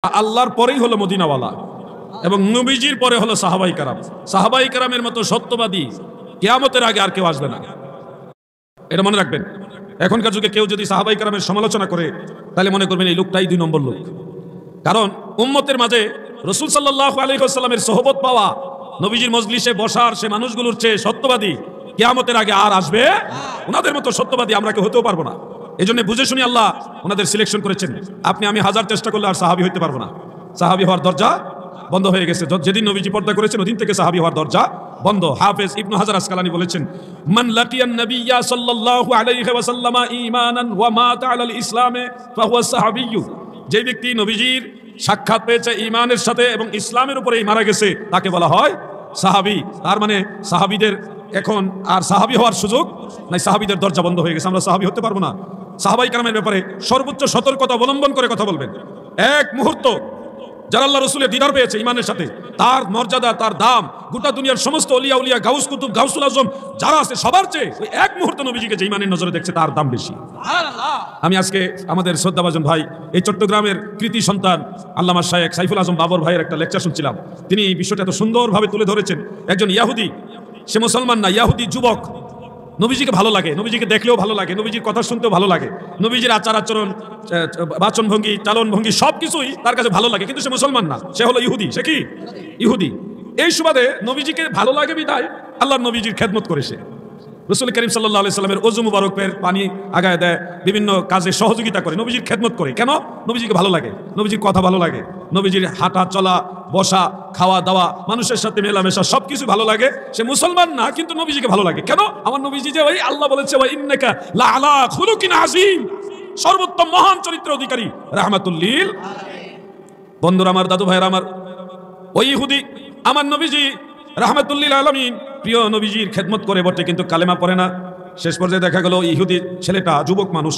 আল্লাহর পরেই হলো মদিনাওয়ালা এবং নবীজির পরে হলো সাহাবাই কারাম। সাহাবাই কারামের মতো সত্যবাদী কিয়ামতের আগে আর কেউ আসবে না, এটা মনে রাখবেন। এখনকার যুগে কেউ যদি সাহাবাই কারামের সমালোচনা করে তাহলে মনে করবেন এই লোকটাই 2 নম্বর লোক। কারণ উম্মতের মাঝে রাসূল সাল্লাল্লাহু আলাইহি ওয়াসাল্লামের সোহবত পাওয়া, নবীজির মজলিসে বসার সে মানুষগুলোর চেয়ে সত্যবাদী কিয়ামতের আগে আর আসবে ওনাদের মতো সত্যবাদী আমরা কেউ হতেও পারবো না। এই জন্য বুঝে শুনি আল্লাহ ওনাদের সিলেকশন করেছেন। আপনি আমি হাজার চেষ্টা করলে আর সাহাবী হইতে পারবো না, সাহাবী হওয়ার দরজা বন্ধ হয়ে গেছে। যেদিন নবীজি পর্দা করেছেন ওদিন থেকে সাহাবী হওয়ার দরজা বন্ধ। হাফেজ ইবনে হাজার আসকালানি বলেছেন, মান লাকিয়ান নাবিয়্যা সাল্লাল্লাহু আলাইহি ওয়াসাল্লাম ঈমানান ওয়া মাতা আলাল ইসলামে ফাহুয়া সাহাবিয়্যু। যে ব্যক্তি নবীজির সাক্ষাৎ পেয়েছে ঈমানের সাথে এবং ইসলামের উপরেই মারা গেছে তাকে বলা হয় সাহাবী। তার মানে সাহাবীদের এখন আর সাহাবী হওয়ার সুযোগ নাই, সাহাবীদের দরজা বন্ধ হয়ে গেছে, আমরা সাহাবী হতে পারবো না। সাহাবাই কেরামের ব্যাপারে সর্বোচ্চ সতর্কতা অবলম্বন করে কথা বলবেন। এক মুহূর্ত যারা আল্লাহ রসুলের দিদার পেয়েছে ঈমানের সাথে, তার মর্যাদা, তার দাম গোটা দুনিয়ার সমস্ত ওলিয়া উলিয়া, গাউস কুতুব, গাউসুল আজম যারা আছে সবার চেয়ে ওই এক মুহূর্ত নবীজিকে যে ঈমানের নজরে দেখছে তার দাম বেশি। আমি আজকে আমাদের শ্রদ্ধাভাজন ভাই, এই চট্টগ্রামের কৃতি সন্তান আল্লামা শায়েখ সাইফুল আজম বাবর ভাইয়ের একটা লেকচার শুনছিলাম। তিনি এই বিষয়টা এত সুন্দরভাবে তুলে ধরেছেন। একজন ইয়াহুদি, সে মুসলমান না, ইয়াহুদি যুবক, নবীজিকে ভালো লাগে, নবীজিকে দেখলেও ভালো লাগে, নবীজির কথা শুনতেও ভালো লাগে, নবীজির আচার আচরণ, বাচন ভঙ্গি, চালন ভঙ্গি সবকিছুই তার কাছে ভালো লাগে, কিন্তু সে মুসলমান না, সে হলো ইহুদি। সে কি ইহুদি? এই সুবাদে নবীজিকে ভালো লাগে বিধায় আল্লাহর নবীজির খেদমত করেছে। রাসূল করিম সাল্লাল্লাহু আলাইহি সাল্লামের ওযু মুবারকের পানি আগায় দেয়, বিভিন্ন কাজে সহযোগিতা করে, নবীজির খেদমত করে। কেন? নবীজিকে ভালো লাগে, নবীজির কথা ভালো লাগে, নবীজির হাঁটা চলা, বসা, খাওয়া দাওয়া, মানুষের সাথে মেলামেশা সবকিছু ভালো লাগে। সে মুসলমান না, কিন্তু নবীজিকে ভালো লাগে। কেন? আমার নবীজি যে ওই আল্লাহ বলেছে ওয়া ইন্নাকা লা আলা খুলুকিন আযীম, সর্বোত্তম মহান চরিত্রের অধিকারী, রাহমাতুল লিল। বন্ধুরা আমার, দাদু ভাইরা আমার, ওই ইহুদি আমার নবীজি রাহমাতুল লিল আলামিন প্রিয় নবীজির খেদমত করে বটে, কিন্তু কালেমা পড়ে না। শেষ পর্যায়ে দেখা গেল ইহুদি ছেলেটা, যুবক মানুষ,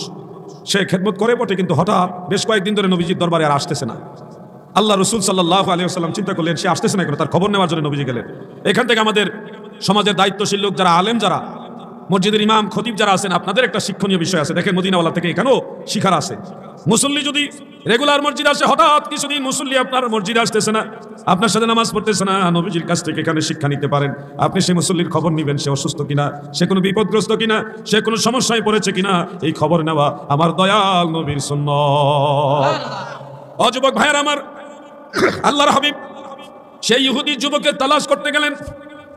সে খেদমত করে বটে, কিন্তু হঠাৎ বেশ কয়েকদিন ধরে নবীজির দরবারে আর আসতেছে না। আল্লাহ রসুল সাল্লাল্লাহু আলাইহি ওয়াসাল্লাম চিন্তা করলেন সে আসতেছে না কেন, তার খবর নেওয়ার জন্য নবীজি গেলেন। এখান থেকে আমাদের সমাজের দায়িত্বশীল লোক যারা, আলেম যারা, মসজিদের ইমাম খতিব যারা আছেন, আপনাদের একটা শিক্ষণীয় বিষয় আছে। দেখেন মদিনাওয়ালা থেকে এখানেও শিখার আছে। মুসল্লি যদি রেগুলার মসজিদ আসে, হঠাৎ কিছুদিন মুসল্লি আপনার মসজিদে আসতেছে না, আপনার সাথে নামাজ পড়তেছে না, নবীজির কাছ থেকে এখানে শিক্ষা নিতে পারেন। আপনি সেই মুসল্লির খবর নেবেন, সে অসুস্থ কিনা, সে কোনো বিপদগ্রস্ত কিনা, সে কোনো সমস্যায় পড়েছে কিনা, এই খবর নেওয়া আমার দয়াল নবীর সুন্নাত। ও যুবক ভাইয়ের আমার, আল্লাহর হাবিব সেই ইহুদি যুবকের তালাশ করতে গেলেন।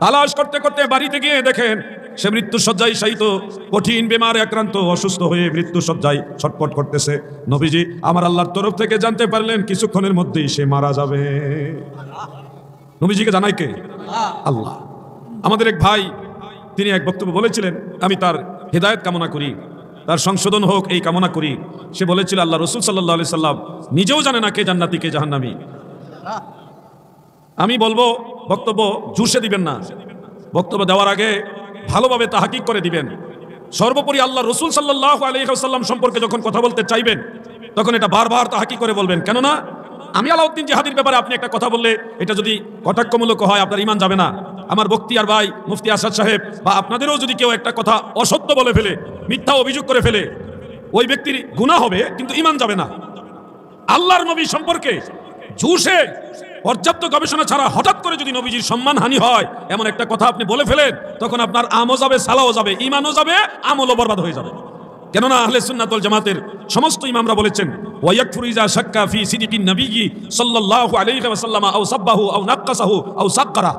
তালাশ করতে করতে বাড়িতে গিয়ে দেখেন সে মৃত্যু শয্যায় শায়িত, কঠিন বেমারে আক্রান্ত, অসুস্থ হয়ে মৃত্যু শয্যায় ছটফট করতেছে। নবীজি আমার আল্লাহর তরফ থেকে জানতে পারলেন কিছুক্ষণের মধ্যেই সে মারা যাবে। নবীজিকে জানাই কে? আল্লাহ। আমাদের এক ভাই, তিনি এক বক্তব্য বলেছিলেন, আমি তার হেদায়েত কামনা করি, তার সংশোধন হোক এই কামনা করি। সে বলেছিল আল্লাহ রসুল সাল্লাল্লাহু আলাইহি সাল্লাম নিজেও জানে না কে জান্নাতি কে জাহান্নামী। আমি বলবো বক্তব্য জুসে দিবেন না, বক্তব্য দেওয়ার আগে ভালোভাবে তাহকিক করে দিবেন। সর্বোপরি আল্লাহ রসুল সাল্লাল্লাহু আলাইহি ওয়াসাল্লাম সম্পর্কে যখন কথা বলতে চাইবেন তখন এটা বারবার তাহকিক করে বলবেন। কেননা আমি আলাউদ্দিন জিহাদির ব্যাপারে আপনি একটা কথা বললে এটা যদি কটাক্ষমূলক হয় আপনার ঈমান যাবে না। আমার বক্তিয়ার ভাই মুফতি আসাদ সাহেব বা আপনাদেরও যদি কেউ একটা কথা অসত্য বলে ফেলে, মিথ্যা অভিযোগ করে ফেলে, ওই ব্যক্তির গুনাহ হবে কিন্তু ঈমান যাবে না। আল্লাহর নবী সম্পর্কে জুসে পর্যাপ্ত গবেষণা ছাড়া হঠাৎ করে যদি নবীজির সম্মানহানি হয় এমন একটা কথা আপনি বলে ফেলেন, তখন আপনার আমও যাবে, সালাও যাবে, ঈমানও যাবে, আমলও বরবাদ হয়ে যাবে। কেননা আহলে সুন্নাত ওয়াল জামাতের সমস্ত ইমামরা বলেছেন ওয়া ইয়াকফুরু ইযা শাক্কা ফি সিদিকিন নবিয়্যি সাল্লাল্লাহু আলাইহি ওয়াসাল্লাম আও সাব্বাহু আও নাক্কাসাহু আও সাক্কারা।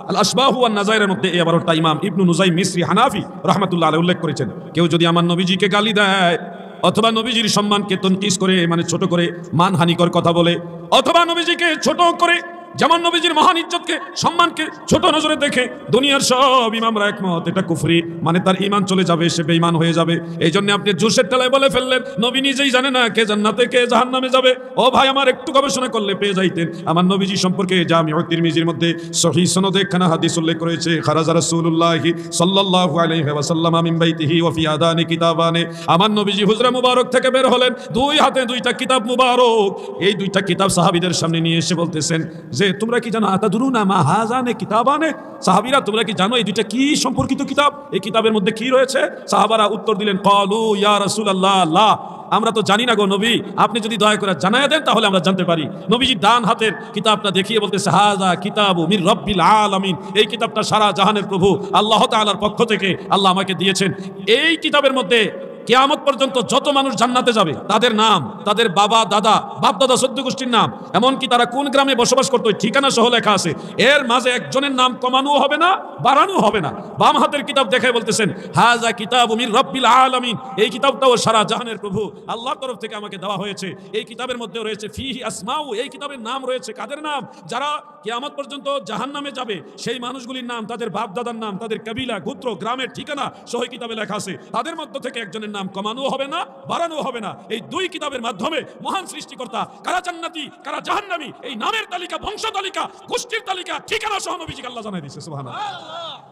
আল আশবাহু ওয়ান নাযাইরের মধ্যে এই আবারটা ইমাম ইবনু নুজাইম মিসরি হানাফি রাহমাতুল্লাহ আলাইহি উল্লেখ করেছেন, কেউ যদি আমার নবীজিকে গালি দেয় অথবা নবীজির সম্মানকে তনকিস করে, মানে ছোট করে, মানহানিকর কথা বলে, অথবা নবীজিকে ছোট করে, যেমন নবীজির মহান ইজ্জতকে, সম্মানকে ছোট নজরে দেখে, দুনিয়ার সব ইমামরা একমত এটা কুফরি, মানে তার ঈমান চলে যাবে, সে বেঈমান হয়ে যাবে। এই জন্য আপনি জোশের টেলায় বলে ফেললেন নবী নিজেই জানে না কে জান্নাতে কে জাহান্নামে যাবে। ও ভাই আমার, একটু গবেষণা করলে পেয়ে যাইতেন আমার নবীজি সম্পর্কে জামিউ তিরমিজির মধ্যে সহিহ সনদে একখানা হাদিস উল্লেখ করেছে, খারাজা রাসূলুল্লাহি সাল্লাল্লাহু আলাইহি ওয়াসাল্লাম মিন বাইতিহি ওয়া ফি আদানি কিতাবানে। আমার নবীজি হুজরা মুবারক থেকে বের হলেন, দুই হাতে দুইটা কিতাব মুবারক, এই দুইটা কিতাব সাহাবীদের সামনে নিয়ে এসে বলতেছেন যে তোমরা কি জানো আতাদুরুনা মা হাযানে কিতাবানে, সাহাবীরা তোমরা কি জানো এই দুইটা কি সম্পর্কিত কিতাব, এই কিতাবের মধ্যে কি রয়েছে? সাহাবারা উত্তর দিলেন ক্বালু ইয়া রাসূলুল্লাহ লা, আমরা তো জানি না গো নবী, আপনি যদি দয়া করে জানায়া দেন তাহলে আমরা জানতে পারি। নবীজি ডান হাতের কিতাবটা দেখিয়ে বলতেছে হাযা কিতাবু মির রাব্বিল আলামিন, এই কিতাবটা সারা জাহানের প্রভু আল্লাহ তাআলার পক্ষ থেকে আল্লাহ আমাকে দিয়েছেন। এই কিতাবের মধ্যে কিয়ামত পর্যন্ত যত মানুষ জান্নাতে যাবে তাদের নাম, তাদের বাবা দাদা বাপ দাদা চোদ্দ গোষ্ঠীর নাম, এমনকি তারা কোন গ্রামে বসবাস করতো ঠিকানা সহ লেখা আছে। এর মাঝে একজনের নাম কমানো হবে না, বাড়ানো হবে না। বাম হাতের কিতাব দেখায় বলতেছেন হাযা কিতাবু মির রাব্বিল আলামিন, এই কিতাবটাও সারা জাহানের প্রভু আল্লাহর তরফ থেকে আমাকে দেওয়া হয়েছে। এই কিতাবের মধ্যে রয়েছে ফিহি আসমাউ, এই কিতাবের নাম রয়েছে কাদের নাম? যারা কিয়ামত পর্যন্ত জাহান্নামে যাবে সেই মানুষগুলির নাম, তাদের বাপ দাদার নাম, তাদের কবিলা গোত্র গ্রামের ঠিকানা সহ কিতাবে লেখা আছে। তাদের মধ্য থেকে একজনের নাম কমানো হবে না, বাড়ানো হবে না। এই দুই কিতাবের মাধ্যমে মহান সৃষ্টিকর্তা কারা জান্নাতি কারা জাহান্নামী এই নামের তালিকা, বংশ তালিকা, গোষ্ঠীর তালিকা, ঠিকানা সহ নবীজি আল্লাহ জানাই দিয়েছে। সুবহানাল্লাহ।